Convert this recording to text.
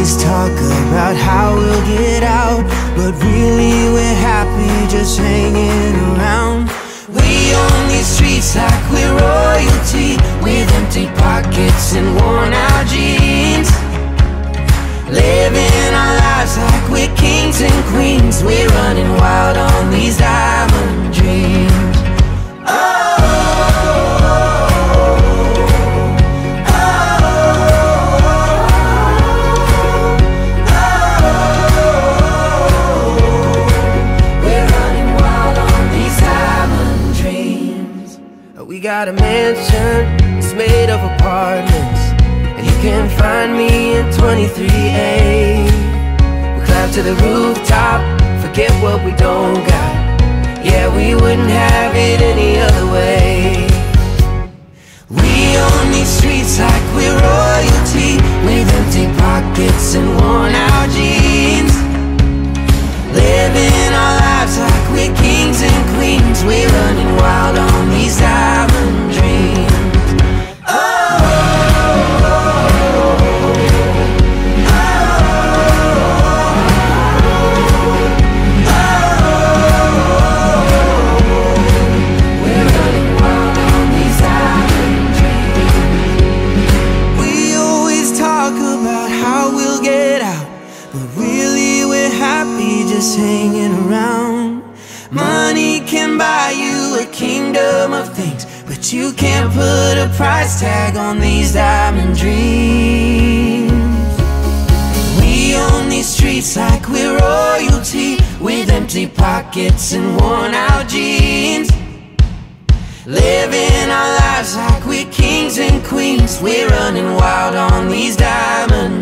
always talk about how we'll get out, but really we're happy just hanging around. We own these streets like we're royalty, with empty pockets and worn out jeans. Living our lives like we're kings and queens. We're running wild on these diamond dreams. We got a mansion, it's made of apartments, and you can find me in 23A. We climb to the rooftop, forget what we don't got. Yeah, we wouldn't have it any other way. We own these streets like we're royalty, with empty pockets and worn out jeans. Living our lives like we're kings and queens. We're running wild on these diamond dreams. We're running wild on these diamond dreams. We always talk about how we'll get out, but really we're happy just hanging around. Money can buy you a kingdom of things, but you can't put a price tag on these diamond dreams. We own these streets like we're royalty, with empty pockets and worn out jeans. Living our lives like we're kings and queens. We're running wild on these diamond